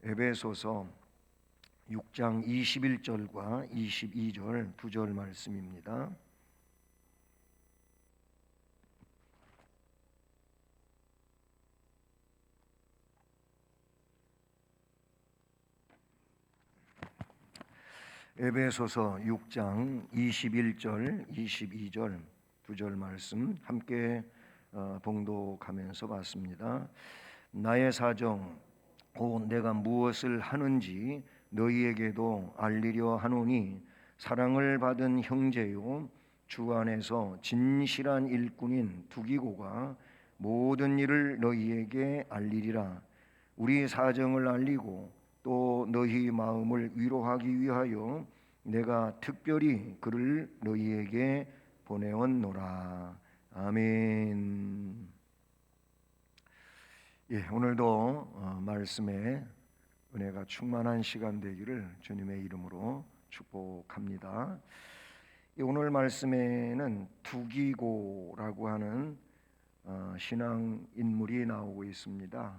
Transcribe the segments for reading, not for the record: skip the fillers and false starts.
에베소서 6장 21절과 22절 두 절 말씀입니다. 에베소서 6장 21절, 22절 두 절 말씀 함께 봉독하면서 봤습니다. 나의 사정 곧 내가 무엇을 하는지 너희에게도 알리려 하노니 사랑을 받은 형제요 주 안에서 진실한 일꾼인 두기고가 모든 일을 너희에게 알리리라. 우리 사정을 알리고 또 너희 마음을 위로하기 위하여 내가 특별히 그를 너희에게 보내었노라. 아멘. 오늘도 말씀에 은혜가 충만한 시간 되기를 주님의 이름으로 축복합니다. 오늘 말씀에는 두기고라고 하는 신앙 인물이 나오고 있습니다.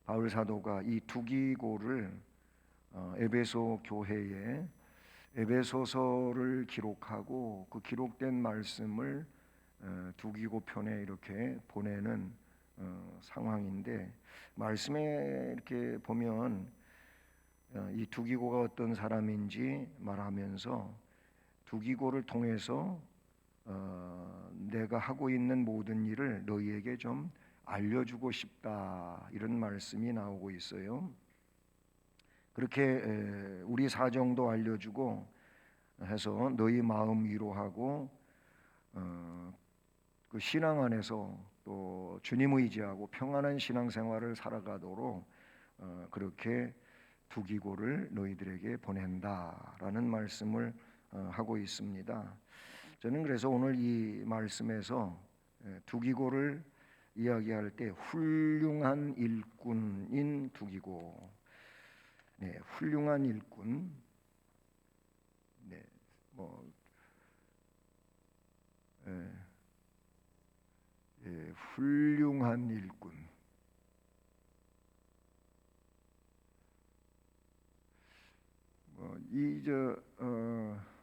바울 사도가 이 두기고를 에베소 교회에 에베소서를 기록하고 그 기록된 말씀을 두기고 편에 이렇게 보내는 상황인데, 말씀에 이렇게 보면 이 두기고가 어떤 사람인지 말하면서 두기고를 통해서 내가 하고 있는 모든 일을 너희에게 좀 알려주고 싶다, 이런 말씀이 나오고 있어요. 그렇게 우리 사정도 알려주고 해서 너희 마음 위로하고 그 신앙 안에서 또 주님 의지하고 평안한 신앙생활을 살아가도록 그렇게 두기고를 너희들에게 보낸다라는 말씀을 하고 있습니다. 저는 그래서 오늘 이 말씀에서 두기고를 이야기할 때 훌륭한 일꾼인 두기고, 훌륭한 일꾼, 훌륭한 일꾼.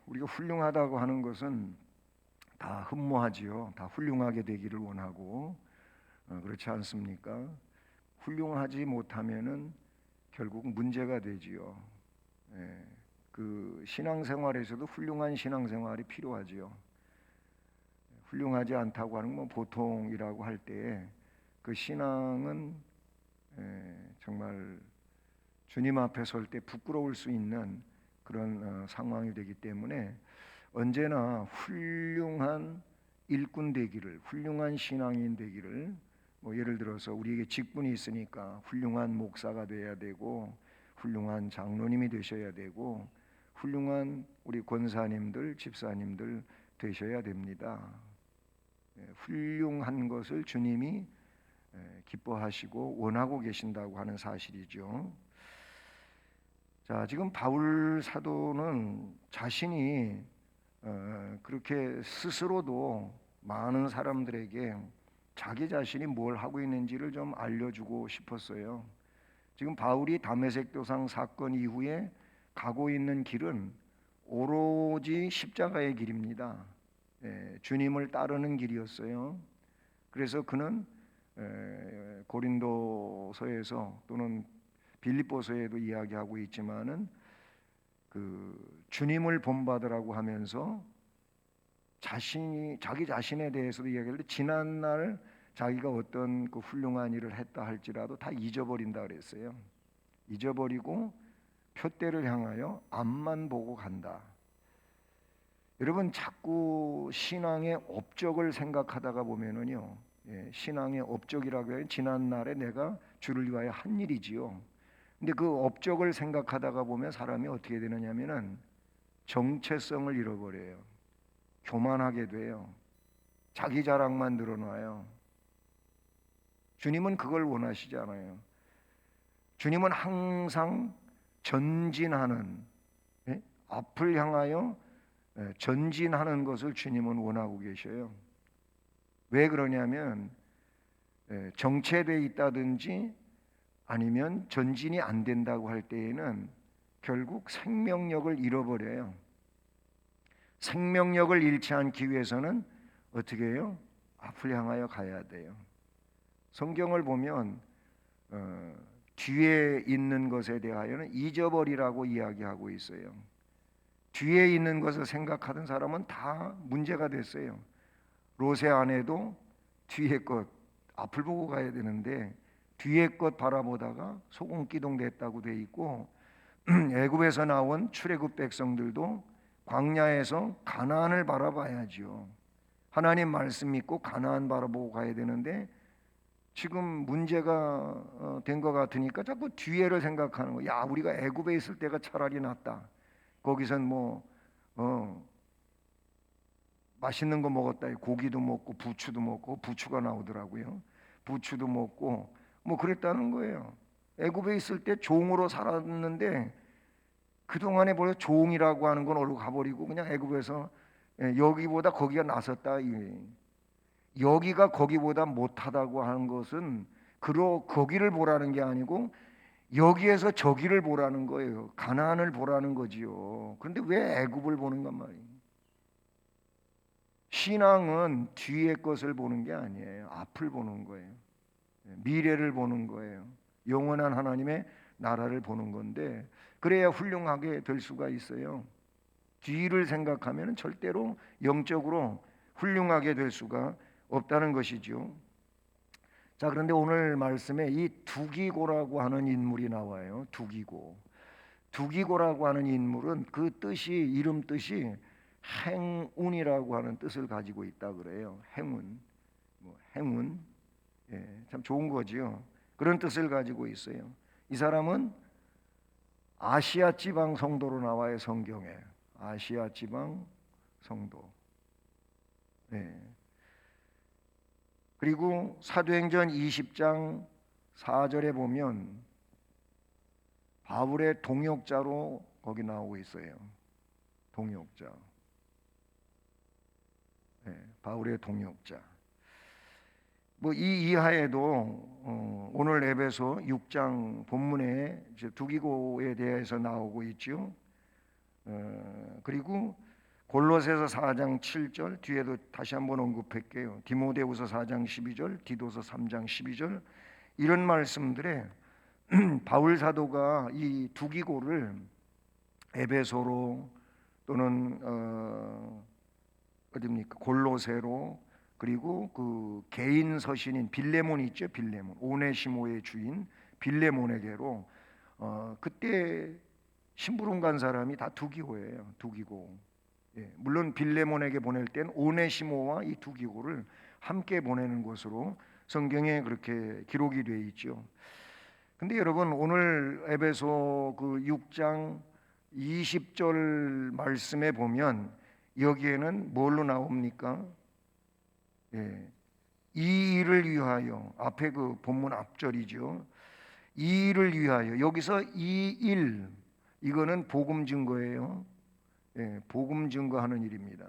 우리가 훌륭하다고 하는 것은 다 흠모하지요. 다 훌륭하게 되기를 원하고, 그렇지 않습니까? 훌륭하지 못하면은 결국 문제가 되지요. 그 신앙생활에서도 훌륭한 신앙생활이 필요하지요. 훌륭하지 않다고 하는 건 보통이라고 할 때 그 신앙은 정말 주님 앞에 설 때 부끄러울 수 있는 그런 상황이 되기 때문에 언제나 훌륭한 일꾼 되기를, 훌륭한 신앙인 되기를, 예를 들어서 우리에게 직분이 있으니까 훌륭한 목사가 되어야 되고 훌륭한 장로님이 되셔야 되고 훌륭한 우리 권사님들, 집사님들 되셔야 됩니다. 훌륭한 것을 주님이 기뻐하시고 원하고 계신다고 하는 사실이죠. 자, 지금 바울 사도는 자신이 그렇게 스스로도 많은 사람들에게 자기 자신이 뭘 하고 있는지를 좀 알려주고 싶었어요. 지금 바울이 다메섹 도상 사건 이후에 가고 있는 길은 오로지 십자가의 길입니다. 주님을 따르는 길이었어요. 그래서 그는 고린도서에서 또는 빌립보서에도 이야기하고 있지만은 그 주님을 본받으라고 하면서 자기 자신에 대해서도 이야기할 때 지난날 자기가 어떤 그 훌륭한 일을 했다 할지라도 다 잊어버린다 그랬어요. 잊어버리고 표대를 향하여 앞만 보고 간다. 여러분, 자꾸 신앙의 업적을 생각하다가 보면은요, 신앙의 업적이라고 해요. 지난날에 내가 주를 위하여 한 일이지요. 근데 그 업적을 생각하다가 보면 사람이 어떻게 되느냐면은 정체성을 잃어버려요. 교만하게 돼요. 자기 자랑만 늘어나요. 주님은 그걸 원하시지 않아요. 주님은 항상 전진하는, 앞을 향하여 전진하는 것을 주님은 원하고 계셔요. 왜 그러냐면 정체되어 있다든지 아니면 전진이 안 된다고 할 때에는 결국 생명력을 잃어버려요. 생명력을 잃지 않기 위해서는 어떻게 해요? 앞을 향하여 가야 돼요. 성경을 보면 뒤에 있는 것에 대하여는 잊어버리라고 이야기하고 있어요. 뒤에 있는 것을 생각하던 사람은 다 문제가 됐어요. 롯의 아내도 뒤에 것 앞을 보고 가야 되는데 뒤에 것 바라보다가 소금기둥됐다고 돼 있고, 애굽에서 나온 출애굽 백성들도 광야에서 가나안을 바라봐야지요. 하나님 말씀 믿고 가나안 바라보고 가야 되는데 지금 문제가 된 것 같으니까 자꾸 뒤에를 생각하는 거예요. 야, 우리가 애굽에 있을 때가 차라리 낫다. 거기선 맛있는 거 먹었다. 고기도 먹고 부추도 먹고, 부추가 나오더라고요. 부추도 먹고 뭐 그랬다는 거예요. 애굽에 있을 때 종으로 살았는데 그동안에 벌써 종이라고 하는 건 어디로 가버리고 그냥 애굽에서 여기보다 거기가 나섰다. 여기가 거기보다 못하다고 하는 것은 거기를 보라는 게 아니고 여기에서 저기를 보라는 거예요. 가나안을 보라는 거지요. 그런데 왜 애굽을 보는가 말이에요. 신앙은 뒤의 것을 보는 게 아니에요. 앞을 보는 거예요. 미래를 보는 거예요. 영원한 하나님의 나라를 보는 건데 그래야 훌륭하게 될 수가 있어요. 뒤를 생각하면 절대로 영적으로 훌륭하게 될 수가 없다는 것이죠. 자, 그런데 오늘 말씀에 이 두기고라고 하는 인물이 나와요. 두기고라고 하는 인물은 그 뜻이, 이름 뜻이 행운이라고 하는 뜻을 가지고 있다 그래요. 행운. 참 좋은 거지요. 그런 뜻을 가지고 있어요. 이 사람은 아시아 지방 성도로 나와요. 성경에 아시아 지방 성도. 그리고 사도행전 20장 4절에 보면 바울의 동역자로 거기 나오고 있어요. 동역자. 바울의 동역자. 뭐 이 이하에도 오늘 에베소 6장 본문에 두기고에 대해서 나오고 있죠. 그리고 골로새서 4장 7절 뒤에도 다시 한번 언급할게요. 디모데후서 4장 12절, 디도서 3장 12절 이런 말씀들에 바울 사도가 이 두기고를 에베소로 또는 어디입니까? 골로새로 그리고 그 개인 서신인 빌레몬 있죠? 빌레몬 오네시모의 주인 빌레몬에게로 그때 심부름 간 사람이 다 두기고예요. 두기고. 물론 빌레몬에게 보낼 땐 오네시모와 이 두기고를 함께 보내는 것으로 성경에 그렇게 기록이 되어 있죠. 근데 여러분 오늘 에베소 그 6장 20절 말씀에 보면 여기에는 뭘로 나옵니까? 이 일을 위하여 앞에 그 본문 앞절이죠. 이 일을 위하여 여기서 이 일 이거는 복음 증거예요. 복음 증거하는 일입니다.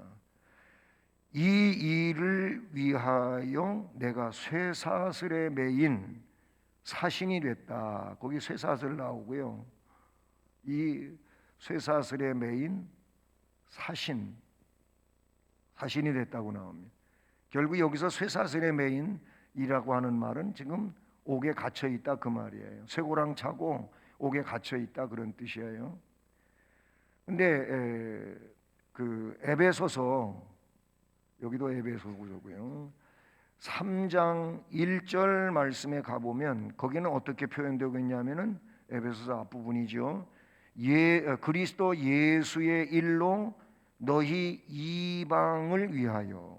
이 일을 위하여 내가 쇠사슬에 매인 사신이 됐다. 거기 쇠사슬 나오고요. 이 쇠사슬에 매인 사신이 됐다고 나옵니다. 결국 여기서 쇠사슬에 매인이라고 하는 말은 지금 옥에 갇혀 있다 그 말이에요. 쇠고랑 차고 옥에 갇혀 있다 그런 뜻이에요. 근데 그 에베소서 여기도 에베소고요. 3장 1절 말씀에 가보면 거기는 어떻게 표현되고 있냐면은 에베소서 앞부분이죠. 그리스도 예수의 일로 너희 이방을 위하여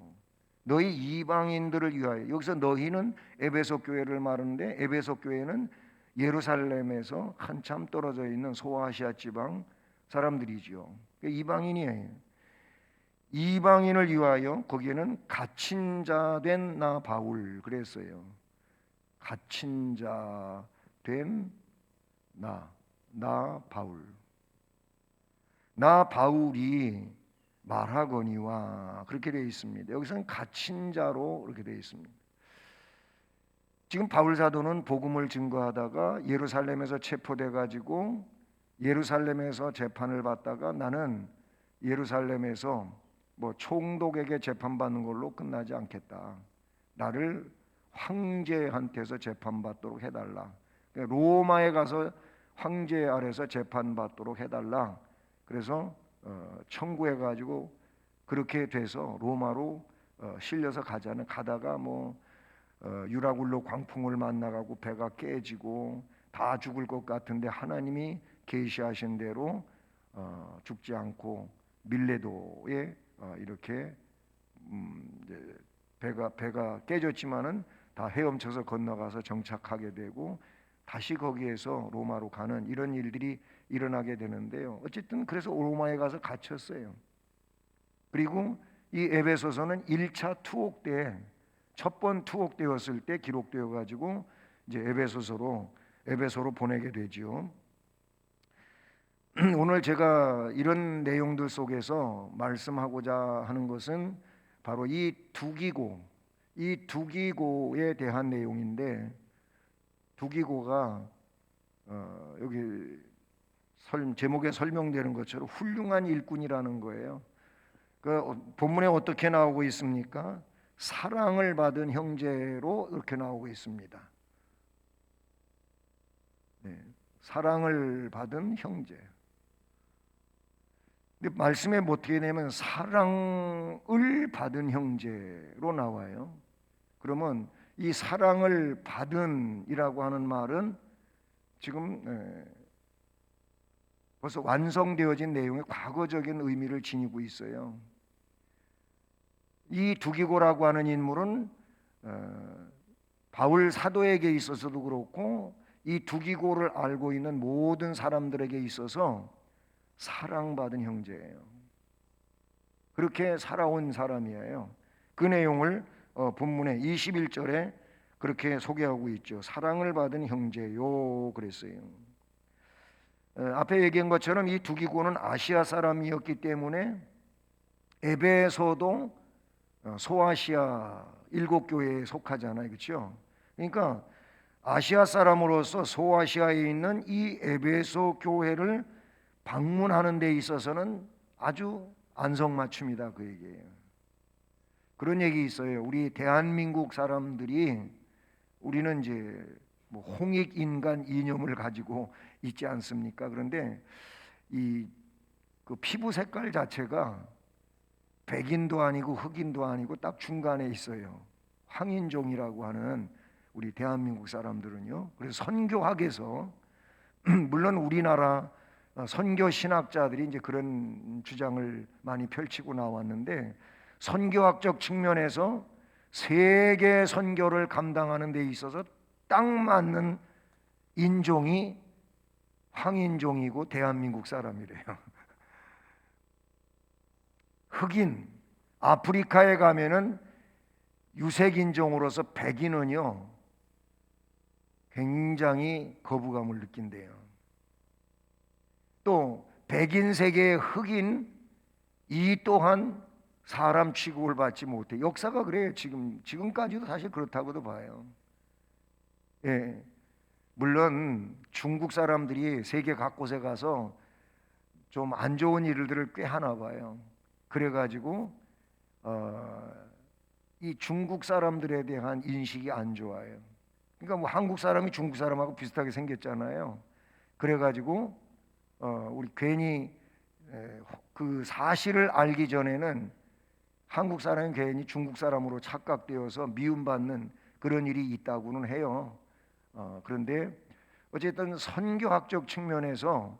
너희 이방인들을 위하여 여기서 너희는 에베소 교회를 말하는데 에베소 교회는 예루살렘에서 한참 떨어져 있는 소아시아 지방 사람들이죠. 이방인이에요. 이방인을 위하여 거기에는 갇힌 자 된 나 바울 그랬어요. 갇힌 자 된 나 바울. 나 바울이 말하거니와 그렇게 되어 있습니다. 여기서는 갇힌 자로 이렇게 되어 있습니다. 지금 바울 사도는 복음을 증거하다가 예루살렘에서 체포돼 가지고 예루살렘에서 재판을 받다가 나는 예루살렘에서 뭐 총독에게 재판받는 걸로 끝나지 않겠다. 나를 황제한테서 재판받도록 해달라. 로마에 가서 황제 아래서 재판받도록 해달라. 그래서 청구해 가지고 그렇게 돼서 로마로 실려서 가자는 가다가 뭐 유라굴로 광풍을 만나가고 배가 깨지고 다 죽을 것 같은데 하나님이 계시하신 대로 죽지 않고 밀레도에 이렇게 이제 배가 깨졌지만은 다 헤엄쳐서 건너가서 정착하게 되고 다시 거기에서 로마로 가는 이런 일들이 일어나게 되는데요. 어쨌든 그래서 로마에 가서 갇혔어요. 그리고 이 에베소서는 1차 투옥 때 첫 번 투옥되었을 때 기록되어 가지고 이제 에베소로 보내게 되지요. 오늘 제가 이런 내용들 속에서 말씀하고자 하는 것은 바로 이 두기고에 대한 내용인데, 두기고가 여기 제목에 설명되는 것처럼 훌륭한 일꾼이라는 거예요. 그 본문에 어떻게 나오고 있습니까? 사랑을 받은 형제로 이렇게 나오고 있습니다. 네, 사랑을 받은 형제. 근데 말씀에 어떻게 되냐면 사랑을 받은 형제로 나와요. 그러면 이 사랑을 받은이라고 하는 말은 지금 벌써 완성되어진 내용의 과거적인 의미를 지니고 있어요. 이 두기고라고 하는 인물은 바울 사도에게 있어서도 그렇고 이 두기고를 알고 있는 모든 사람들에게 있어서 사랑받은 형제예요. 그렇게 살아온 사람이에요. 그 내용을 본문의 21절에 그렇게 소개하고 있죠. 사랑을 받은 형제요 그랬어요. 앞에 얘기한 것처럼 이 두기고는 아시아 사람이었기 때문에 에베소도 소아시아 7교회에 속하잖아요. 그렇죠? 그러니까 아시아 사람으로서 소아시아에 있는 이 에베소 교회를 방문하는 데 있어서는 아주 안성맞춤이다 그 얘기예요. 그런 얘기 있어요. 우리 대한민국 사람들이 우리는 이제 뭐 홍익인간 이념을 가지고 있지 않습니까? 그런데 그 피부 색깔 자체가 백인도 아니고 흑인도 아니고 딱 중간에 있어요. 황인종이라고 하는 우리 대한민국 사람들은요. 그래서 선교학에서 물론 우리나라 선교 신학자들이 이제 그런 주장을 많이 펼치고 나왔는데 선교학적 측면에서 세계 선교를 감당하는 데 있어서 딱 맞는 인종이 황인종이고 대한민국 사람이래요. 흑인, 아프리카에 가면은 유색인종으로서 백인은요 굉장히 거부감을 느낀대요. 또 백인 세계의 흑인 이 또한 사람 취급을 받지 못해. 역사가 그래요. 지금까지도 사실 그렇다고도 봐요. 예, 물론 중국 사람들이 세계 각곳에 가서 좀 안 좋은 일들을 꽤 하나 봐요. 그래가지고 이 중국 사람들에 대한 인식이 안 좋아요. 그러니까 뭐 한국 사람이 중국 사람하고 비슷하게 생겼잖아요. 그래가지고 우리 괜히 그 사실을 알기 전에는 한국 사람이 괜히 중국 사람으로 착각되어서 미움받는 그런 일이 있다고는 해요. 그런데 어쨌든 선교학적 측면에서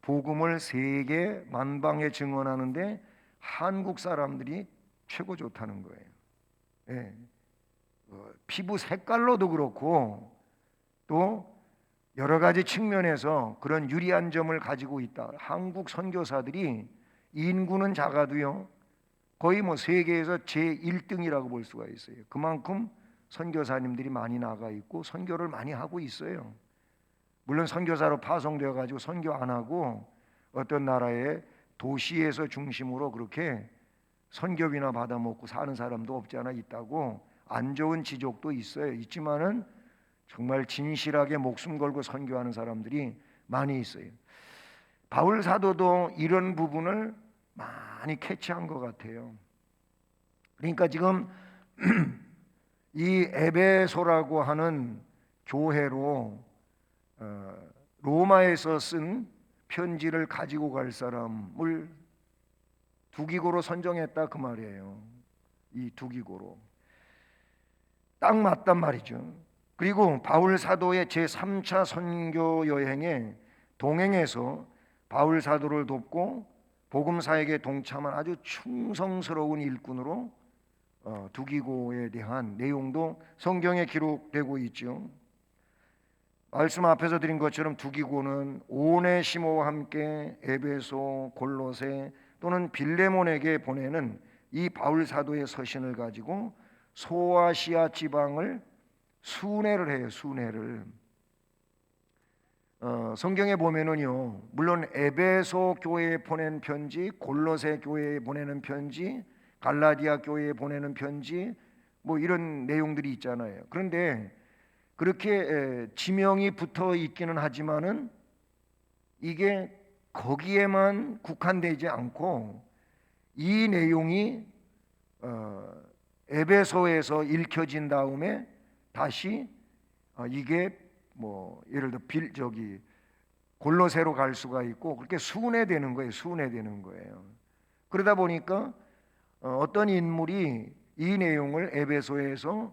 복음을 세계 만방에 증언하는데 한국 사람들이 최고 좋다는 거예요. 예. 피부 색깔로도 그렇고 또 여러 가지 측면에서 그런 유리한 점을 가지고 있다. 한국 선교사들이 인구는 작아도요 거의 뭐 세계에서 제1등이라고 볼 수가 있어요. 그만큼 선교사님들이 많이 나가 있고 선교를 많이 하고 있어요. 물론 선교사로 파송되어 가지고 선교 안 하고 어떤 나라의 도시에서 중심으로 그렇게 선교비나 받아 먹고 사는 사람도 없지 않아 있다고. 안 좋은 지족도 있어요. 있지만은 정말 진실하게 목숨 걸고 선교하는 사람들이 많이 있어요. 바울 사도도 이런 부분을 많이 캐치한 것 같아요. 그러니까 지금 이 에베소라고 하는 교회로 로마에서 쓴 편지를 가지고 갈 사람을 두기고로 선정했다 그 말이에요. 이 두기고로 딱 맞단 말이죠. 그리고 바울 사도의 제3차 선교 여행에 동행해서 바울 사도를 돕고 복음사역에 동참한 아주 충성스러운 일꾼으로 두기고에 대한 내용도 성경에 기록되고 있죠. 말씀 앞에서 드린 것처럼 두기고는 오네시모와 함께 에베소, 골로새 또는 빌레몬에게 보내는 이 바울 사도의 서신을 가지고 소아시아 지방을 순회를 해요. 순회를. 성경에 보면은요, 물론 에베소 교회에 보낸 편지, 골로새 교회에 보내는 편지, 갈라디아 교회에 보내는 편지, 뭐 이런 내용들이 있잖아요. 그런데 그렇게 지명이 붙어 있기는 하지만은 이게 거기에만 국한되지 않고 이 내용이 에베소에서 읽혀진 다음에 다시 이게 뭐 예를 들어 골로새로 갈 수가 있고 그렇게 순회되는 거예요. 순회되는 거예요. 그러다 보니까 어떤 인물이 이 내용을 에베소에서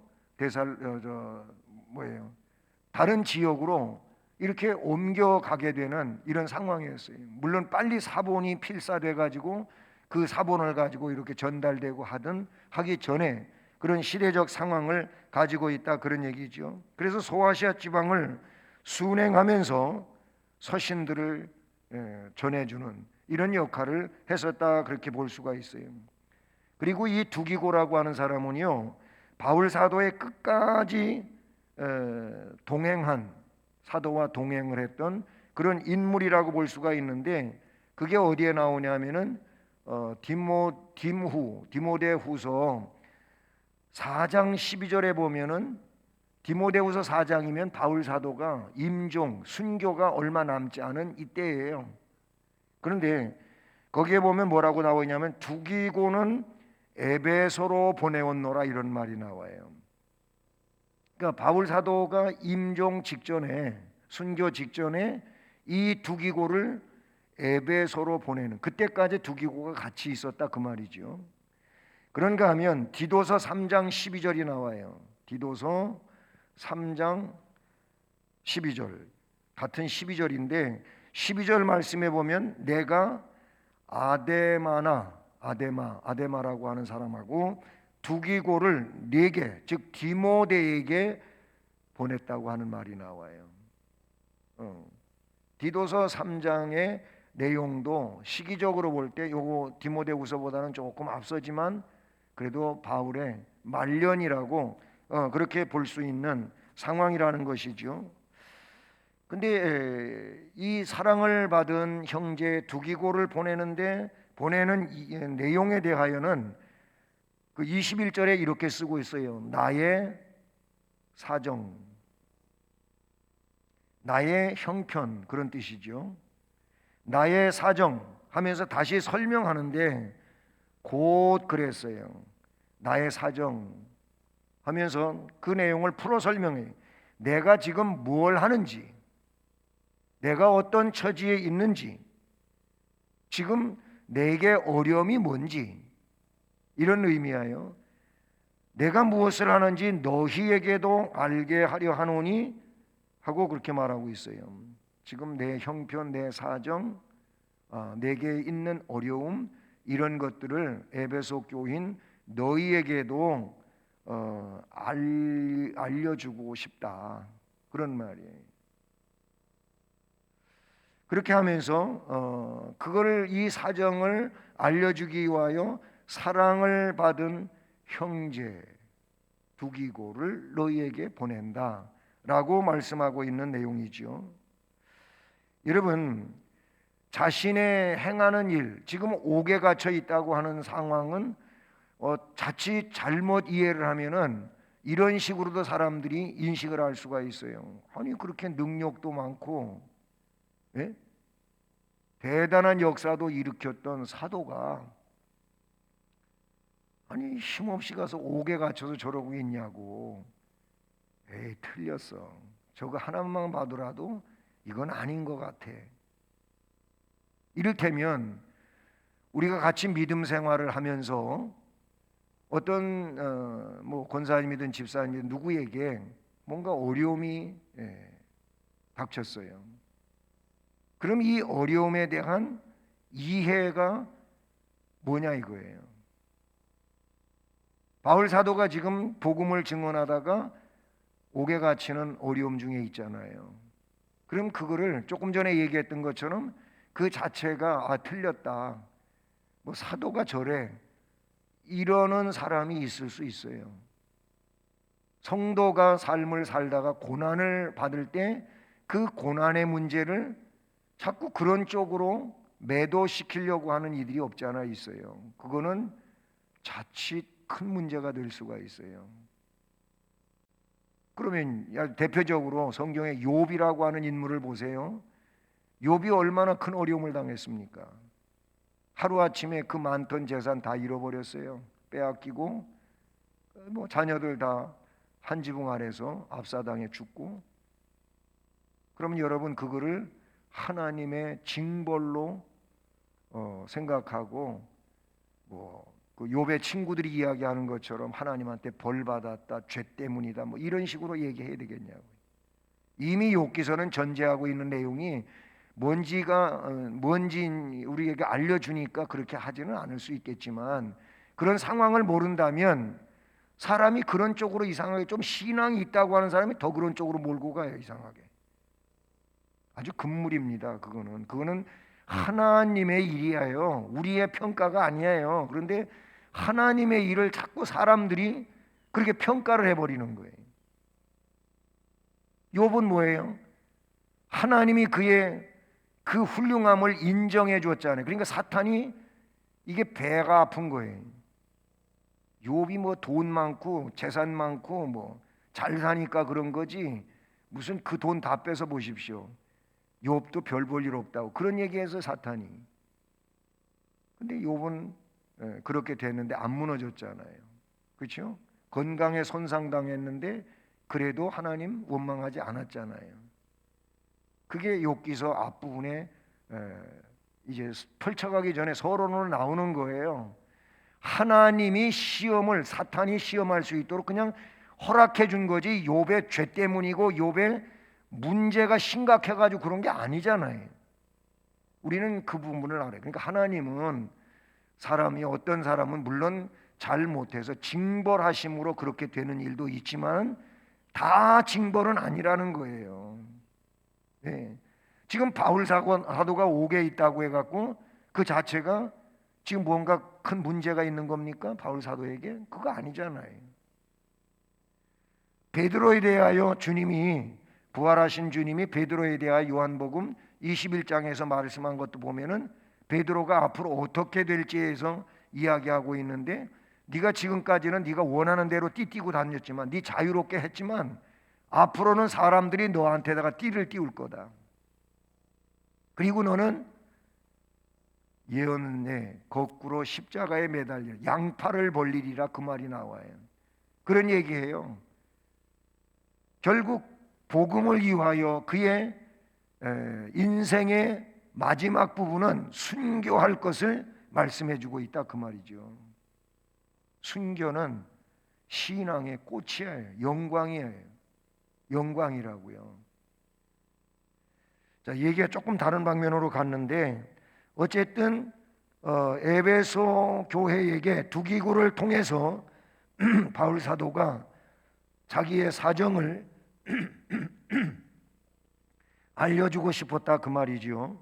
다른 지역으로 이렇게 옮겨가게 되는 이런 상황이었어요. 물론 빨리 사본이 필사돼 가지고 그 사본을 가지고 이렇게 전달되고 하기 전에 그런 시대적 상황을 가지고 있다 그런 얘기죠. 그래서 소아시아 지방을 순행하면서 서신들을 전해주는 이런 역할을 했었다 그렇게 볼 수가 있어요. 그리고 이 두기고라고 하는 사람은요, 바울 사도의 끝까지 동행한 사도와 동행을 했던 그런 인물이라고 볼 수가 있는데 그게 어디에 나오냐면은 디모데후서 4장 12절에 보면은 디모데후서 4장이면 바울 사도가 임종 순교가 얼마 남지 않은 이때예요. 그런데 거기에 보면 뭐라고 나오냐면 두기고는 에베소로 보내었노라 이런 말이 나와요. 그러니까 바울 사도가 임종 직전에 순교 직전에 이 두기고를 에베소로 보내는 그때까지 두기고가 같이 있었다 그 말이죠. 그런가 하면 디도서 3장 12절이 나와요. 디도서 3장 12절 같은 12절인데 12절 말씀에 보면 내가 아데마라고 하는 사람하고 두기고를 네게 즉 디모데에게 보냈다고 하는 말이 나와요. 디도서 3장의 내용도 시기적으로 볼 때 요거 디모데후서보다는 조금 앞서지만 그래도 바울의 말년이라고 그렇게 볼 수 있는 상황이라는 것이죠. 근데 이 사랑을 받은 형제 두기고를 보내는 이 내용에 대하여는 그 21절에 이렇게 쓰고 있어요. 나의 사정, 나의 형편 그런 뜻이죠. 나의 사정 하면서 다시 설명하는데 곧 그랬어요. 나의 사정 하면서 그 내용을 풀어 설명해요. 내가 지금 뭘 하는지, 내가 어떤 처지에 있는지, 지금 내게 어려움이 뭔지 이런 의미예요. 내가 무엇을 하는지 너희에게도 알게 하려 하노니 하고 그렇게 말하고 있어요. 지금 내 형편, 내 사정, 내게 있는 어려움 이런 것들을 에베소 교인 너희에게도 알려주고 싶다 그런 말이에요. 그렇게 하면서 그거를 이 사정을 알려주기 위하여 사랑을 받은 형제 두기고를 너희에게 보낸다라고 말씀하고 있는 내용이죠. 여러분 자신의 행하는 일 지금 옥에 갇혀 있다고 하는 상황은 자칫 잘못 이해를 하면은 이런 식으로도 사람들이 인식을 할 수가 있어요. 아니 그렇게 능력도 많고 예? 대단한 역사도 일으켰던 사도가 아니 힘없이 가서 옥에 갇혀서 저러고 있냐고. 에이 틀렸어. 저거 하나만 봐도라도 이건 아닌 것 같아. 이를테면 우리가 같이 믿음 생활을 하면서 어떤 뭐 권사님이든 집사님이든 누구에게 뭔가 어려움이 닥쳤어요. 그럼 이 어려움에 대한 이해가 뭐냐 이거예요. 바울 사도가 지금 복음을 증언하다가 옥에 갇히는 어려움 중에 있잖아요. 그럼 그거를 조금 전에 얘기했던 것처럼 그 자체가 틀렸다. 뭐 사도가 저래. 이러는 사람이 있을 수 있어요. 성도가 삶을 살다가 고난을 받을 때 그 고난의 문제를 자꾸 그런 쪽으로 매도시키려고 하는 이들이 없지 않아 있어요. 그거는 자칫 큰 문제가 될 수가 있어요. 그러면 대표적으로 성경에 욥이라고 하는 인물을 보세요. 욥이 얼마나 큰 어려움을 당했습니까? 하루아침에 그 많던 재산 다 잃어버렸어요. 빼앗기고 뭐 자녀들 다 한 지붕 아래서 압사당해 죽고. 그러면 여러분 그거를 하나님의 징벌로 생각하고 그 욥의 친구들이 이야기하는 것처럼 하나님한테 벌 받았다, 죄 때문이다, 뭐 이런 식으로 얘기해야 되겠냐고요. 이미 욥기서는 전제하고 있는 내용이 뭔지 우리에게 알려주니까 그렇게 하지는 않을 수 있겠지만 그런 상황을 모른다면 사람이 그런 쪽으로 이상하게 좀 신앙이 있다고 하는 사람이 더 그런 쪽으로 몰고 가요. 이상하게. 아주 금물입니다. 그거는 하나님의 일이에요. 우리의 평가가 아니에요. 그런데 하나님의 일을 자꾸 사람들이 그렇게 평가를 해버리는 거예요. 욥은 뭐예요? 하나님이 그의 그 훌륭함을 인정해 줬잖아요. 그러니까 사탄이 이게 배가 아픈 거예요. 욥이 뭐 돈 많고 재산 많고 뭐 잘 사니까 그런 거지 무슨 그 돈 다 뺏어 보십시오. 욥도 별 볼 일 없다고 그런 얘기해서 사탄이. 근데 욥은 그렇게 됐는데 안 무너졌잖아요. 그렇죠? 건강에 손상당했는데 그래도 하나님 원망하지 않았잖아요. 그게 욥기서 앞부분에 이제 펼쳐가기 전에 서론으로 나오는 거예요. 하나님이 시험을 사탄이 시험할 수 있도록 그냥 허락해 준 거지 욥의 죄 때문이고 욥의 문제가 심각해가지고 그런 게 아니잖아요. 우리는 그 부분을 알아요. 그러니까 하나님은 어떤 사람은 물론 잘못해서 징벌하심으로 그렇게 되는 일도 있지만 다 징벌은 아니라는 거예요. 네. 지금 바울 사도가 옥에 있다고 해갖고 그 자체가 지금 뭔가 큰 문제가 있는 겁니까? 바울 사도에게? 그거 아니잖아요. 베드로에 대하여 부활하신 주님이 베드로에 대하여 요한복음 21장에서 말씀한 것도 보면은 베드로가 앞으로 어떻게 될지에서 이야기하고 있는데 네가 지금까지는 네가 원하는 대로 띠띠고 다녔지만 네 자유롭게 했지만 앞으로는 사람들이 너한테다가 띠를 띄울 거다. 그리고 너는 예언에 거꾸로 십자가에 매달려 양팔을 벌리리라 그 말이 나와요. 그런 얘기예요. 결국 복음을 위하여 그의 인생의 마지막 부분은 순교할 것을 말씀해주고 있다 그 말이죠. 순교는 신앙의 꽃이에요. 영광이에요. 영광이라고요. 자, 얘기가 조금 다른 방면으로 갔는데 어쨌든 에베소 교회에게 두 기구를 통해서 바울 사도가 자기의 사정을 알려주고 싶었다 그 말이죠.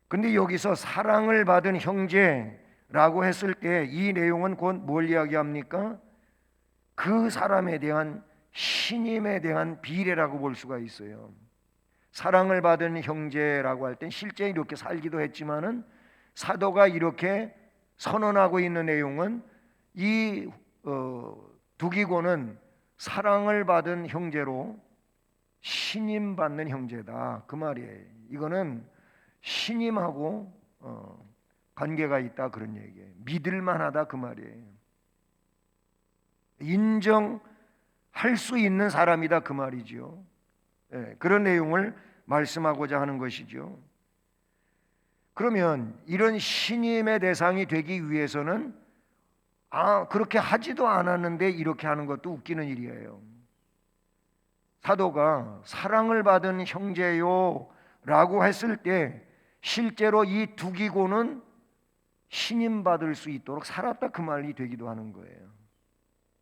근데 여기서 사랑을 받은 형제라고 했을 때 이 내용은 곧 뭘 이야기합니까? 그 사람에 대한 신임에 대한 비례라고 볼 수가 있어요. 사랑을 받은 형제라고 할 땐 실제 이렇게 살기도 했지만은 사도가 이렇게 선언하고 있는 내용은 이 두기고는 사랑을 받은 형제로 신임받는 형제다 그 말이에요. 이거는 신임하고 관계가 있다 그런 얘기예요. 믿을만하다 그 말이에요. 인정할 수 있는 사람이다 그 말이죠. 예, 그런 내용을 말씀하고자 하는 것이죠. 그러면 이런 신임의 대상이 되기 위해서는 그렇게 하지도 않았는데 이렇게 하는 것도 웃기는 일이에요. 사도가 사랑을 받은 형제요 라고 했을 때 실제로 이 두기고는 신임받을 수 있도록 살았다 그 말이 되기도 하는 거예요.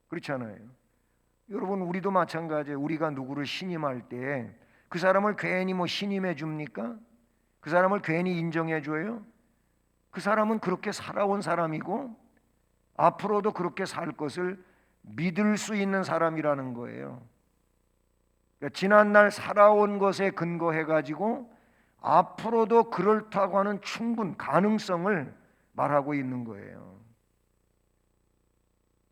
그렇잖아요. 여러분 우리도 마찬가지예요. 우리가 누구를 신임할 때 그 사람을 괜히 신임해 줍니까? 그 사람을 괜히 인정해 줘요? 그 사람은 그렇게 살아온 사람이고 앞으로도 그렇게 살 것을 믿을 수 있는 사람이라는 거예요. 그러니까 지난날 살아온 것에 근거해 가지고 앞으로도 그렇다고 하는 충분 가능성을 말하고 있는 거예요.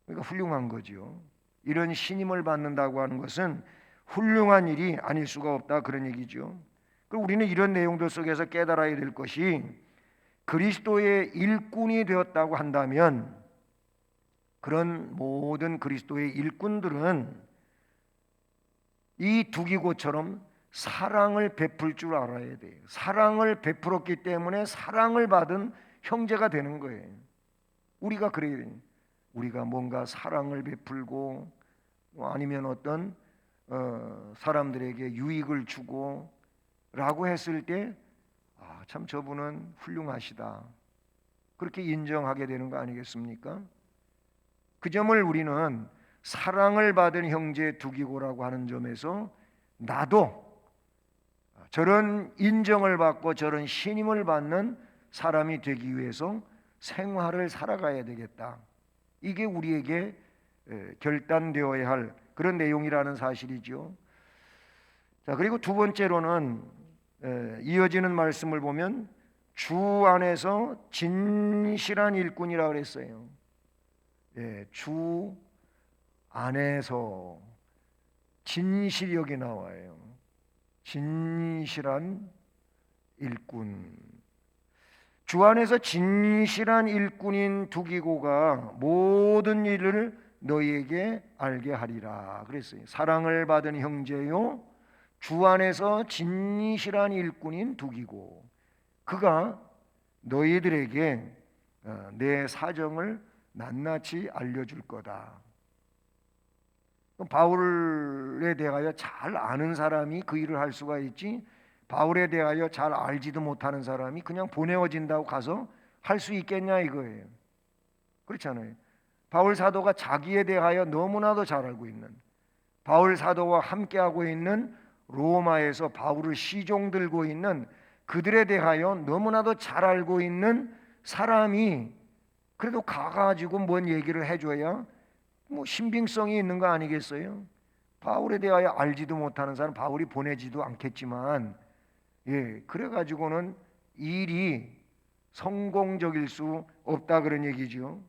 그러니까 훌륭한 거죠. 이런 신임을 받는다고 하는 것은 훌륭한 일이 아닐 수가 없다 그런 얘기죠. 그리고 우리는 이런 내용들 속에서 깨달아야 될 것이 그리스도의 일꾼이 되었다고 한다면 그런 모든 그리스도의 일꾼들은 이 두기고처럼 사랑을 베풀 줄 알아야 돼요. 사랑을 베풀었기 때문에 사랑을 받은 형제가 되는 거예요. 우리가 그래야 돼요. 우리가 뭔가 사랑을 베풀고 아니면 어떤 사람들에게 유익을 주고 라고 했을 때 참 저분은 훌륭하시다 그렇게 인정하게 되는 거 아니겠습니까? 그 점을 우리는 사랑을 받은 형제 두기고라고 하는 점에서 나도 저런 인정을 받고 저런 신임을 받는 사람이 되기 위해서 생활을 살아가야 되겠다. 이게 우리에게 결단되어야 할 그런 내용이라는 사실이죠. 자, 그리고 두 번째로는 이어지는 말씀을 보면 주 안에서 진실한 일꾼이라고 그랬어요. 주 안에서 진실이 여기 나와요. 진실한 일꾼. 주 안에서 진실한 일꾼인 두기고가 모든 일을 너희에게 알게 하리라 그랬어요. 사랑을 받은 형제요 주 안에서 진실한 일꾼인 두기고 그가 너희들에게 내 사정을 낱낱이 알려줄 거다. 바울에 대하여 잘 아는 사람이 그 일을 할 수가 있지 바울에 대하여 잘 알지도 못하는 사람이 그냥 보내어진다고 가서 할 수 있겠냐 이거예요. 그렇잖아요. 바울 사도가 자기에 대하여 너무나도 잘 알고 있는 바울 사도와 함께하고 있는 로마에서 바울을 시종 들고 있는 그들에 대하여 너무나도 잘 알고 있는 사람이 그래도 가가지고 뭔 얘기를 해줘야 신빙성이 있는 거 아니겠어요? 바울에 대하여 알지도 못하는 사람 바울이 보내지도 않겠지만 그래가지고는 일이 성공적일 수 없다 그런 얘기죠.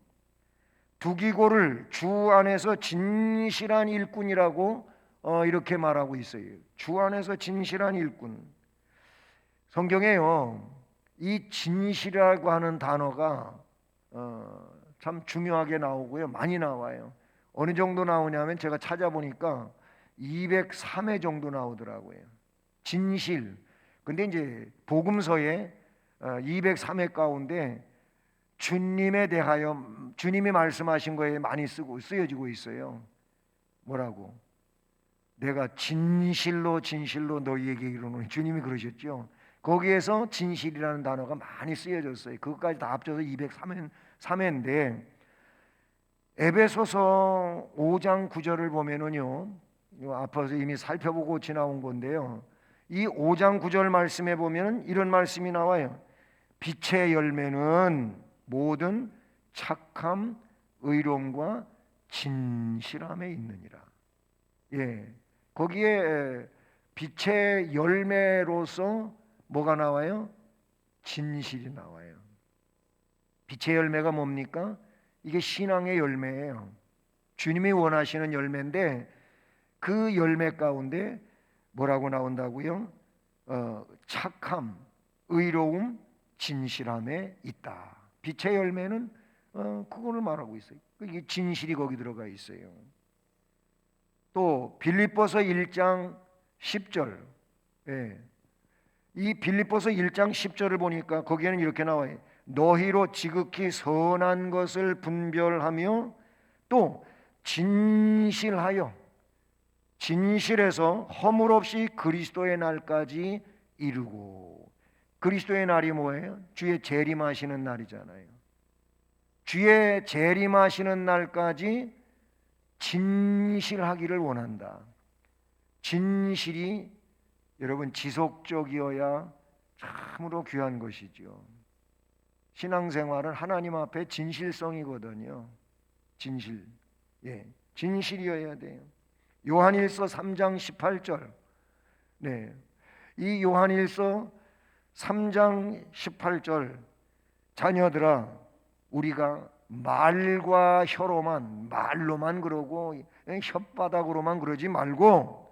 두기고를 주 안에서 진실한 일꾼이라고 이렇게 말하고 있어요. 주 안에서 진실한 일꾼. 성경에요 이 진실이라고 하는 단어가 참 중요하게 나오고요 많이 나와요. 어느 정도 나오냐면 제가 찾아보니까 203회 정도 나오더라고요. 진실. 근데 이제 복음서에 203회 가운데 주님에 대하여 주님이 말씀하신 거에 많이 쓰여지고 있어요. 뭐라고? 내가 진실로 너희에게 이르노니 주님이 그러셨죠. 거기에서 진실이라는 단어가 많이 쓰여졌어요. 그것까지 다 합쳐서 203회인데 에베소서 5장 9절을 보면은요 앞에서 이미 살펴보고 지나온 건데요 이 5장 9절 말씀에 보면 이런 말씀이 나와요. 빛의 열매는 모든 착함, 의로움과 진실함에 있느니라. 거기에 빛의 열매로서 뭐가 나와요? 진실이 나와요. 빛의 열매가 뭡니까? 이게 신앙의 열매예요. 주님이 원하시는 열매인데 그 열매 가운데 뭐라고 나온다고요? 착함, 의로움, 진실함에 있다. 빛의 열매는 그거를 말하고 있어요. 이게 진실이 거기 들어가 있어요. 또 빌립보서 1장 10절, 예. 이 빌립보서 1장 10절을 보니까 거기에는 이렇게 나와요. 너희로 지극히 선한 것을 분별하며 또 진실하여, 진실해서 허물 없이 그리스도의 날까지 이루고. 그리스도의 날이 뭐예요? 주의 재림하시는 날이잖아요. 주의 재림하시는 날까지 진실하기를 원한다. 진실이 여러분 지속적이어야 참으로 귀한 것이죠. 신앙생활은 하나님 앞에 진실성이거든요. 진실, 예, 진실이어야 돼요. 요한일서 3장 18절, 네, 이 요한일서 3장 18절, 자녀들아, 우리가 말과 혀로만, 말로만 그러고 혓바닥으로만 그러지 말고,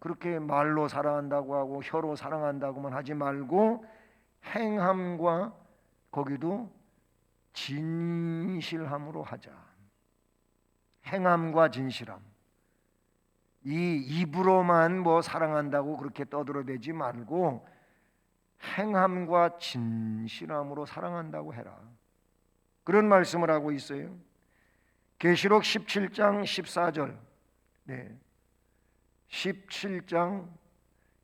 그렇게 말로 사랑한다고 하고 혀로 사랑한다고만 하지 말고 행함과 거기도 진실함으로 하자. 행함과 진실함. 이 입으로만 뭐 사랑한다고 그렇게 떠들어대지 말고 행함과 진실함으로 사랑한다고 해라. 그런 말씀을 하고 있어요. 계시록 17장 14절, 네, 17장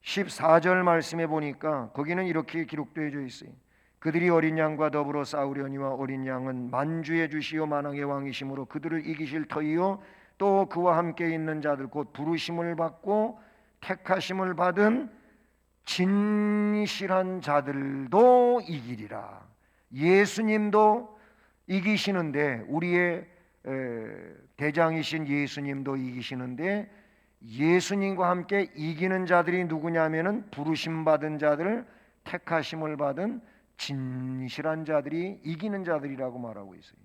14절 말씀에 보니까 거기는 이렇게 기록되어 있어요. 그들이 어린 양과 더불어 싸우려니와 어린 양은 만주의 주시요 만왕의 왕이심으로 그들을 이기실 터이요 또 그와 함께 있는 자들 곧 부르심을 받고 택하심을 받은 진실한 자들도 이기리라. 예수님도 이기시는데, 우리의 대장이신 예수님도 이기시는데, 예수님과 함께 이기는 자들이 누구냐면은 부르심 받은 자들, 택하심을 받은 진실한 자들이 이기는 자들이라고 말하고 있어요.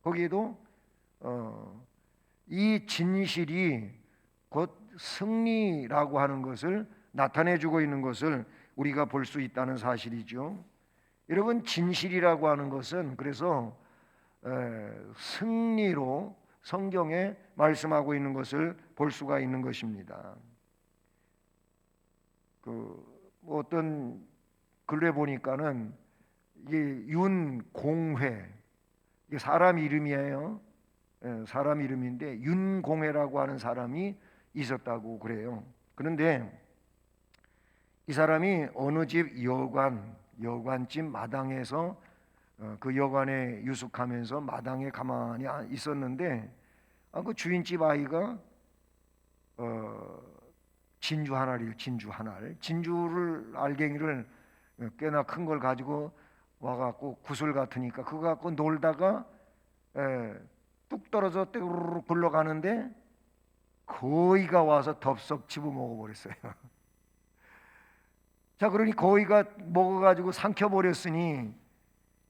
거기에도 이 진실이 곧 승리라고 하는 것을 나타내주고 있는 것을 우리가 볼 수 있다는 사실이죠. 여러분, 진실이라고 하는 것은 그래서 승리로 성경에 말씀하고 있는 것을 볼 수가 있는 것입니다. 어떤 글에 보니까는 이게 윤공회, 이게 사람 이름이에요. 사람 이름인데 윤공회라고 하는 사람이 있었다고 그래요. 그런데 이 사람이 어느 집 여관집 마당에서 그 여관에 유숙하면서 마당에 가만히 있었는데 그 주인집 아이가 진주 하나를 진주를 알갱이를 꽤나 큰 걸 가지고 와갖고 구슬 같으니까 그거 갖고 놀다가 뚝 떨어져 떼우르르 굴러가는데 거위가 와서 덥석 집어 먹어버렸어요. 자, 그러니 거위가 먹어가지고 삼켜버렸으니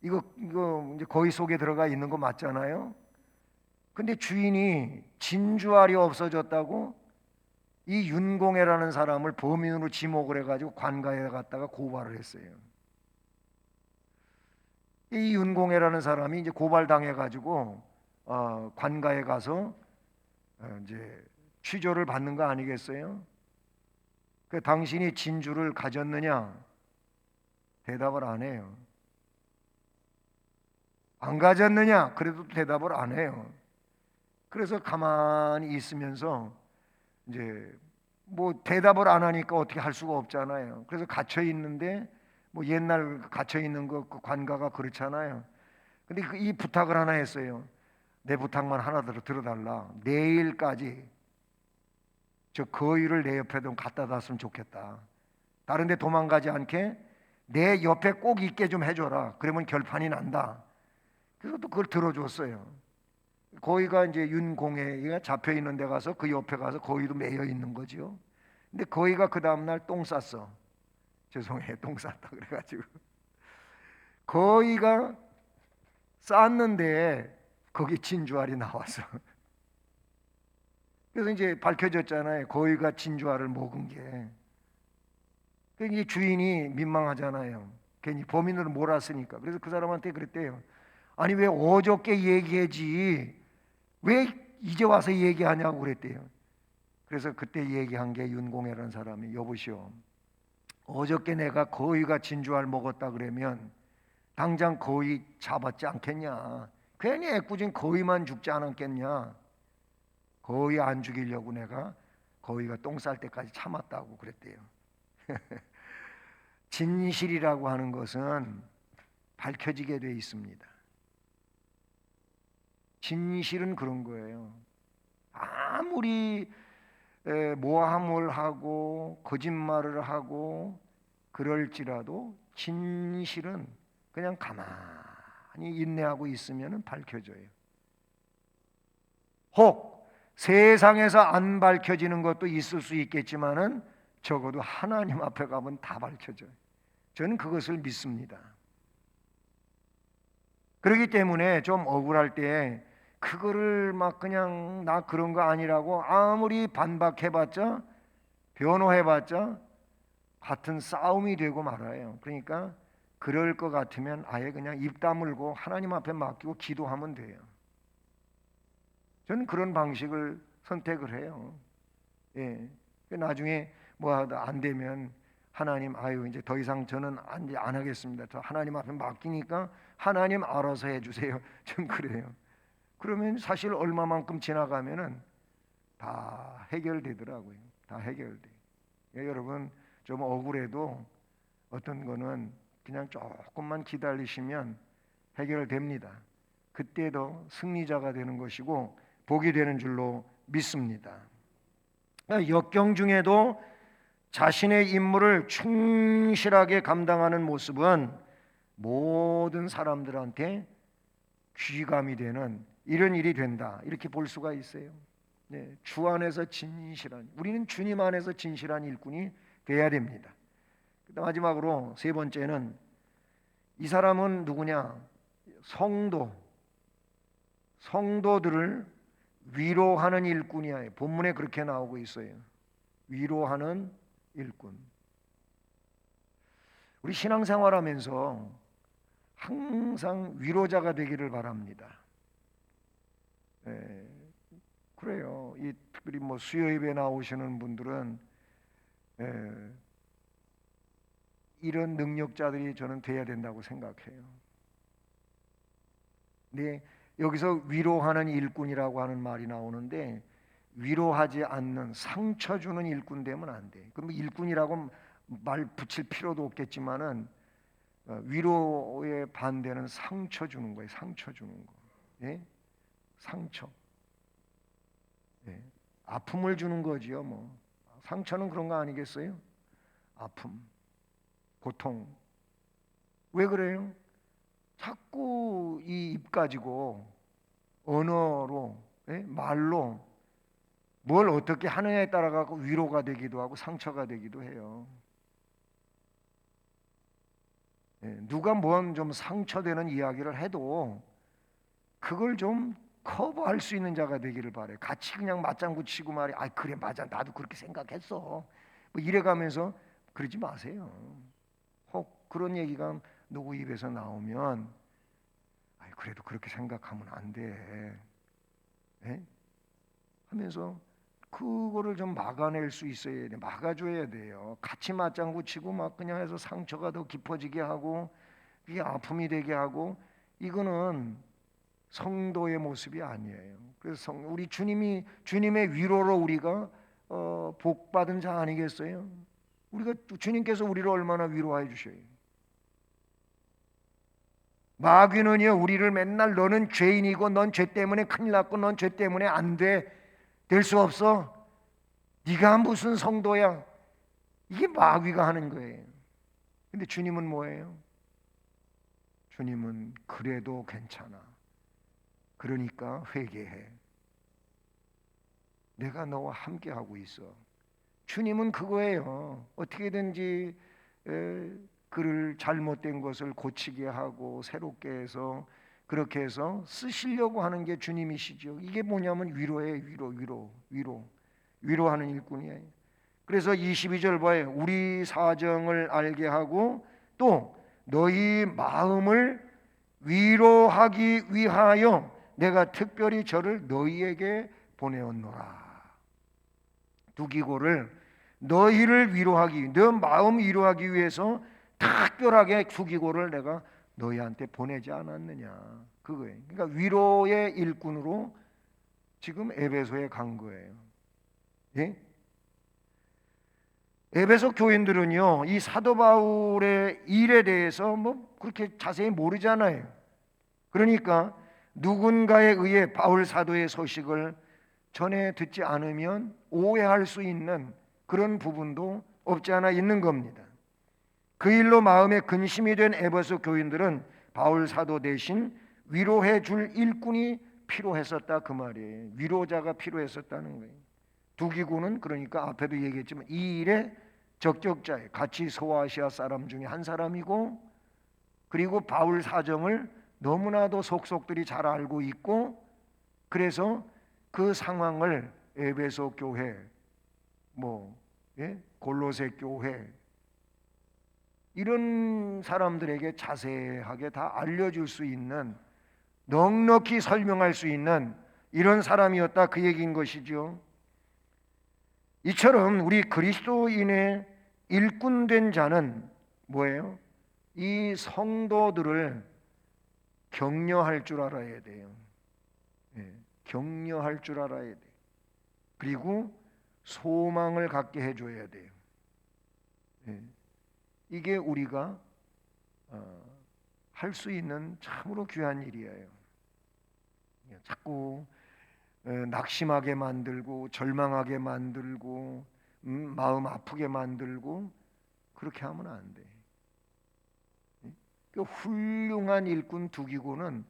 이거 이제 거위 속에 들어가 있는 거 맞잖아요. 근데 주인이 진주알이 없어졌다고 이 윤공회라는 사람을 범인으로 지목을 해가지고 관가에 갔다가 고발을 했어요. 이 윤공회라는 사람이 이제 고발당해가지고 관가에 가서 이제 취조를 받는 거 아니겠어요? 그 당신이 진주를 가졌느냐? 대답을 안 해요. 안 가졌느냐? 그래도 대답을 안 해요. 그래서 가만히 있으면서 이제 뭐 대답을 안 하니까 어떻게 할 수가 없잖아요. 그래서 갇혀 있는데 뭐 옛날 갇혀 있는 그 관가가 그렇잖아요. 근데 이 부탁을 하나 했어요. 내 부탁만 하나 들어달라. 내일까지 저 거위를 내 옆에 좀 갖다 놨으면 좋겠다. 다른 데 도망가지 않게 내 옆에 꼭 있게 좀 해줘라. 그러면 결판이 난다. 그래서 또 그걸 들어줬어요. 거위가 이제 윤공회가 잡혀 있는 데 가서 그 옆에 가서 거위도 매여 있는 거죠. 근데 거위가 그 다음날 똥 쌌어. 죄송해요, 똥 쌌다 그래가지고 거위가 쌌는데 거기 진주알이 나와서 그래서 이제 밝혀졌잖아요. 거위가 진주알을 먹은 게. 그러니까 주인이 민망하잖아요. 괜히 범인으로 몰았으니까. 그래서 그 사람한테 그랬대요. 아니 왜 어저께 얘기하지? 왜 이제 와서 얘기하냐고 그랬대요. 그래서 그때 얘기한 게 윤공해라는 사람이, 여보시오, 어저께 내가 거위가 진주알 먹었다 그러면 당장 거위 잡았지 않겠냐? 괜히 애꿎은 거위만 죽지 않았겠냐? 거위 안 죽이려고 내가 거위가 똥 쌀 때까지 참았다고 그랬대요. 진실이라고 하는 것은 밝혀지게 돼 있습니다. 진실은 그런 거예요. 아무리 모함을 하고 거짓말을 하고 그럴지라도 진실은 그냥 가만히 인내하고 있으면 밝혀져요. 혹 세상에서 안 밝혀지는 것도 있을 수 있겠지만은 적어도 하나님 앞에 가면 다 밝혀져요. 저는 그것을 믿습니다. 그렇기 때문에 좀 억울할 때 그거를 막 그냥 나 그런 거 아니라고 아무리 반박해봤자 변호해봤자 같은 싸움이 되고 말아요. 그러니까 그럴 것 같으면 아예 그냥 입 다물고 하나님 앞에 맡기고 기도하면 돼요. 저는 그런 방식을 선택을 해요. 예. 나중에 뭐 안 되면 하나님, 아유 이제 더 이상 저는 안 하겠습니다. 저 하나님 앞에 맡기니까 하나님 알아서 해주세요. 좀 그래요. 그러면 사실 얼마만큼 지나가면은 다 해결되더라고요. 다 해결돼. 예, 여러분 좀 억울해도 어떤 거는 그냥 조금만 기다리시면 해결됩니다. 그때도 승리자가 되는 것이고 복이 되는 줄로 믿습니다. 역경 중에도 자신의 임무를 충실하게 감당하는 모습은 모든 사람들한테 귀감이 되는 이런 일이 된다, 이렇게 볼 수가 있어요. 네, 주 안에서 진실한, 우리는 주님 안에서 진실한 일꾼이 돼야 됩니다. 마지막으로 세 번째는 이 사람은 누구냐? 성도들을 위로하는 일꾼이야. 본문에 그렇게 나오고 있어요. 위로하는 일꾼. 우리 신앙생활하면서 항상 위로자가 되기를 바랍니다. 그래요. 이 특별히 뭐 수요 예배 나오시는 분들은 이런 능력자들이 저는 돼야 된다고 생각해요. 근데 여기서 위로하는 일꾼이라고 하는 말이 나오는데 위로하지 않는 상처 주는 일꾼 되면 안 돼. 그럼 일꾼이라고 말 붙일 필요도 없겠지만은 위로의 반대는 상처 주는 거예요. 상처 주는 거. 예? 상처. 예. 아픔을 주는 거지요, 뭐. 상처는 그런 거 아니겠어요? 아픔, 고통. 왜 그래요? 자꾸 이 입 가지고 언어로, 말로 뭘 어떻게 하느냐에 따라 갖고 위로가 되기도 하고 상처가 되기도 해요. 누가 뭔 좀 상처되는 이야기를 해도 그걸 좀 커버할 수 있는 자가 되기를 바래요. 같이 그냥 맞장구 치고 말이, 아 그래 맞아 나도 그렇게 생각했어. 뭐 이래가면서 그러지 마세요. 혹 그런 얘기가 누구 입에서 나오면, 아 그래도 그렇게 생각하면 안 돼. 하면서 그거를 좀 막아낼 수 있어야 돼. 막아줘야 돼요. 같이 맞장구 치고 막 그냥 해서 상처가 더 깊어지게 하고 이게 아픔이 되게 하고, 이거는 성도의 모습이 아니에요. 그래서 우리 주님의 위로로 우리가 복 받은 자 아니겠어요? 우리가 주님께서 우리를 얼마나 위로해 주셔요. 마귀는요 우리를 맨날 너는 죄인이고 넌 죄 때문에 큰일 났고 넌 죄 때문에 안 돼, 될 수 없어, 네가 무슨 성도야, 이게 마귀가 하는 거예요. 근데 주님은 뭐예요? 주님은 그래도 괜찮아, 그러니까 회개해, 내가 너와 함께하고 있어. 주님은 그거예요. 어떻게든지 그를 잘못된 것을 고치게 하고 새롭게 해서 그렇게 해서 쓰시려고 하는 게 주님이시죠. 이게 뭐냐면 위로예요. 위로하는 일꾼이에요. 그래서 22절 봐요. 우리 사정을 알게 하고 또 너희 마음을 위로하기 위하여 내가 특별히 저를 너희에게 보내었노라. 두기고를 너희를 위로하기, 너 마음 위로하기 위해서 특별하게 두기고를 내가 너희한테 보내지 않았느냐, 그거예요. 그러니까 위로의 일꾼으로 지금 에베소에 간 거예요. 예? 에베소 교인들은요, 이 사도 바울의 일에 대해서 뭐 그렇게 자세히 모르잖아요. 그러니까 누군가에 의해 바울 사도의 소식을 전해 듣지 않으면 오해할 수 있는 그런 부분도 없지 않아 있는 겁니다. 그 일로 마음에 근심이 된 에베소 교인들은 바울 사도 대신 위로해 줄 일꾼이 필요했었다, 그 말이에요. 위로자가 필요했었다는 거예요. 두기고는 그러니까 앞에도 얘기했지만 이 일의 적격자예요. 같이 소아시아 사람 중에 한 사람이고, 그리고 바울 사정을 너무나도 속속들이 잘 알고 있고, 그래서 그 상황을 에베소 교회, 골로새 교회 이런 사람들에게 자세하게 다 알려줄 수 있는, 넉넉히 설명할 수 있는 이런 사람이었다, 그 얘기인 것이죠. 이처럼 우리 그리스도인의 일꾼된 자는 뭐예요? 이 성도들을 격려할 줄 알아야 돼요. 격려할 줄 알아야 돼요. 그리고 소망을 갖게 해줘야 돼요. 이게 우리가 할 수 있는 참으로 귀한 일이에요. 자꾸 낙심하게 만들고 절망하게 만들고 마음 아프게 만들고 그렇게 하면 안 돼. 그 훌륭한 일꾼 두기고는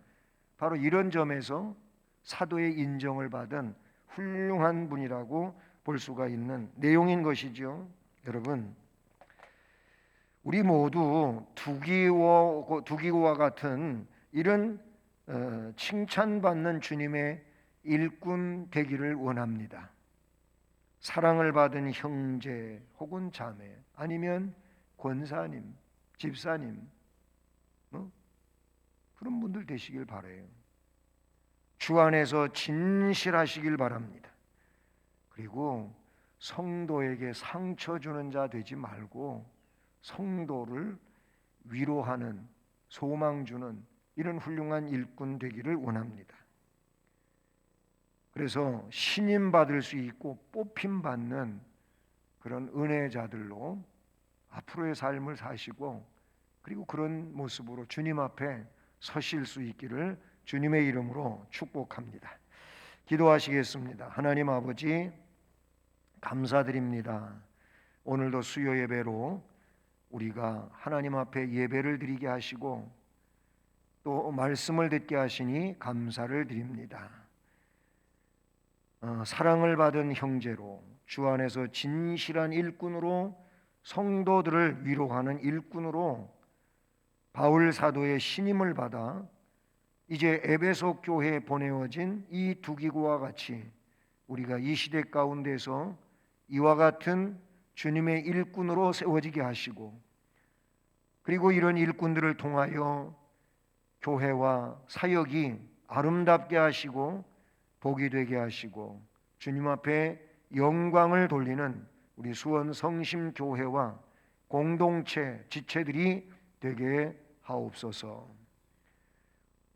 바로 이런 점에서 사도의 인정을 받은 훌륭한 분이라고 볼 수가 있는 내용인 것이죠. 여러분, 우리 모두 두기고와 같은 이런 칭찬받는 주님의 일꾼 되기를 원합니다. 사랑을 받은 형제 혹은 자매, 아니면 권사님, 집사님, 그런 분들 되시길 바라요. 주 안에서 진실하시길 바랍니다. 그리고 성도에게 상처 주는 자 되지 말고 성도를 위로하는, 소망 주는 이런 훌륭한 일꾼 되기를 원합니다. 그래서 신임 받을 수 있고 뽑힘 받는 그런 은혜자들로 앞으로의 삶을 사시고, 그리고 그런 모습으로 주님 앞에 서실 수 있기를 주님의 이름으로 축복합니다. 기도하시겠습니다. 하나님 아버지, 감사드립니다. 오늘도 수요 예배로 우리가 하나님 앞에 예배를 드리게 하시고 또 말씀을 듣게 하시니 감사를 드립니다. 사랑을 받은 형제로, 주 안에서 진실한 일꾼으로, 성도들을 위로하는 일꾼으로 바울 사도의 신임을 받아 이제 에베소 교회에 보내어진 이 두기고와 같이 우리가 이 시대 가운데서 이와 같은 주님의 일꾼으로 세워지게 하시고, 그리고 이런 일꾼들을 통하여 교회와 사역이 아름답게 하시고 복이 되게 하시고 주님 앞에 영광을 돌리는 우리 수원 성심교회와 공동체, 지체들이 되게 하옵소서.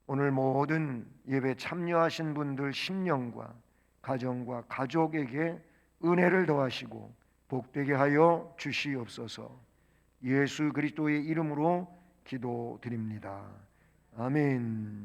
오늘 모든 예배 참여하신 분들 심령과 가정과 가족에게 은혜를 더하시고 복되게 하여 주시옵소서. 예수 그리스도의 이름으로 기도드립니다. 아멘.